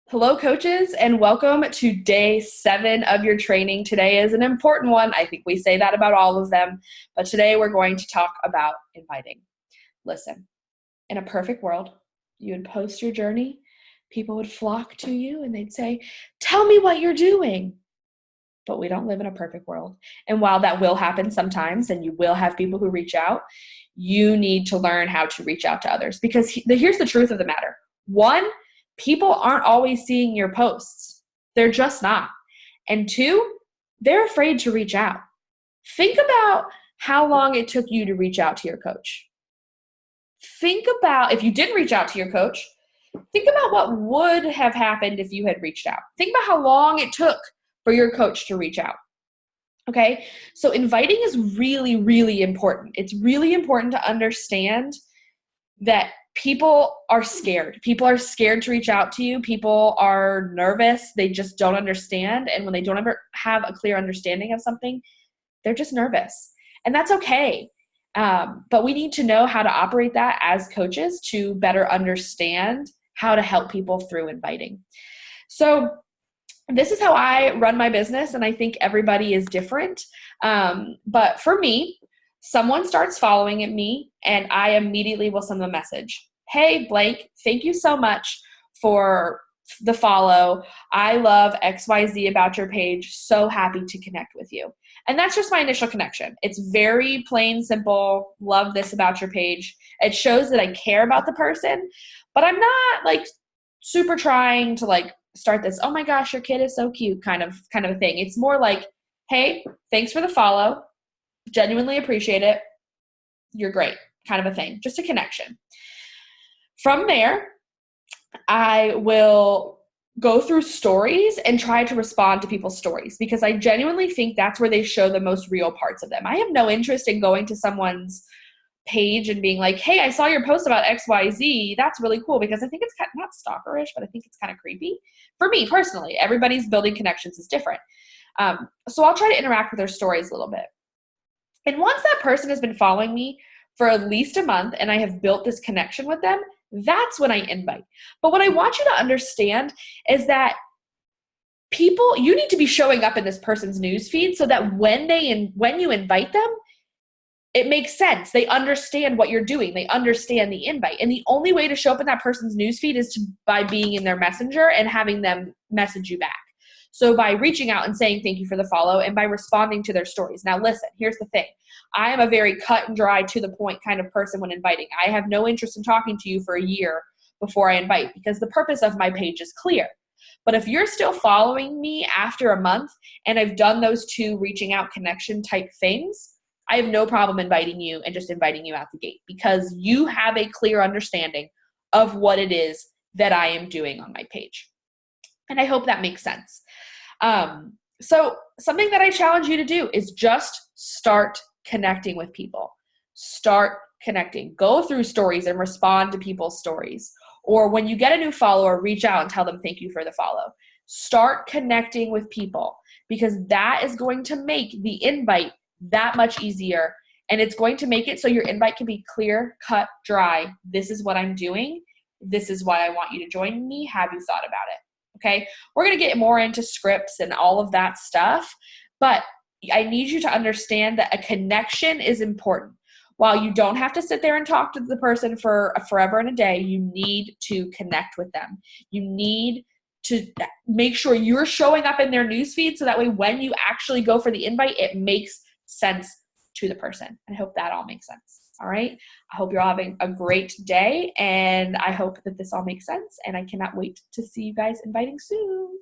Hello, coaches, and welcome to day 7 of your training. Today is an important one. I think we say that about all of them, but today we're going to talk about inviting. Listen, in a perfect world, you would post your journey, people would flock to you, and they'd say, "Tell me what you're doing." But we don't live in a perfect world. And while that will happen sometimes, and you will have people who reach out, you need to learn how to reach out to others. Because here's the truth of the matter. One, people aren't always seeing your posts. They're just not. And two, they're afraid to reach out. Think about how long it took you to reach out to your coach. Think about, if you didn't reach out to your coach, think about what would have happened if you had reached out. Think about how long it took for your coach to reach out. Okay, so inviting is really, really important. It's really important to understand that people are scared. People are scared to reach out to you. People are nervous. They just don't understand. And when they don't ever have a clear understanding of something, they're just nervous. And that's okay. But we need to know how to operate that as coaches to better understand how to help people through inviting. So this is how I run my business, and I think everybody is different. But for me, someone starts following me, and I immediately will send them a message. "Hey, Blake, thank you so much for the follow. I love XYZ about your page. So happy to connect with you." And that's just my initial connection. It's very plain, simple. Love this about your page. It shows that I care about the person, but I'm not like super trying to like start this, "Oh my gosh, your kid is so cute" kind of a thing. It's more like, "Hey, thanks for the follow. Genuinely appreciate it. You're great," kind of a thing. Just a connection. From there, I will go through stories and try to respond to people's stories because I genuinely think that's where they show the most real parts of them. I have no interest in going to someone's page and being like, "Hey, I saw your post about XYZ. That's really cool," because I think it's kind of, not stalkerish, but I think it's kind of creepy. For me personally, everybody's building connections is different. So I'll try to interact with their stories a little bit. And once that person has been following me for at least a month and I have built this connection with them, that's when I invite. But what I want you to understand is that you need to be showing up in this person's newsfeed so that when you invite them, it makes sense. They understand what you're doing. They understand the invite. And the only way to show up in that person's newsfeed is by being in their messenger and having them message you back. So by reaching out and saying thank you for the follow and by responding to their stories. Now listen, here's the thing. I am a very cut and dry, to the point kind of person when inviting. I have no interest in talking to you for a year before I invite because the purpose of my page is clear. But if you're still following me after a month and I've done those two reaching out connection type things, I have no problem inviting you and just inviting you out the gate because you have a clear understanding of what it is that I am doing on my page. And I hope that makes sense. So something that I challenge you to do is just start connecting with people. Start connecting. Go through stories and respond to people's stories. Or when you get a new follower, reach out and tell them thank you for the follow. Start connecting with people because that is going to make the invite that much easier. And it's going to make it so your invite can be clear, cut, dry. This is what I'm doing. This is why I want you to join me. Have you thought about it? Okay. We're going to get more into scripts and all of that stuff, but I need you to understand that a connection is important. While you don't have to sit there and talk to the person for forever and a day, you need to connect with them. You need to make sure you're showing up in their newsfeed so that way when you actually go for the invite, it makes sense to the person. I hope that all makes sense. All right. I hope you're all having a great day, and I hope that this all makes sense, and I cannot wait to see you guys inviting soon.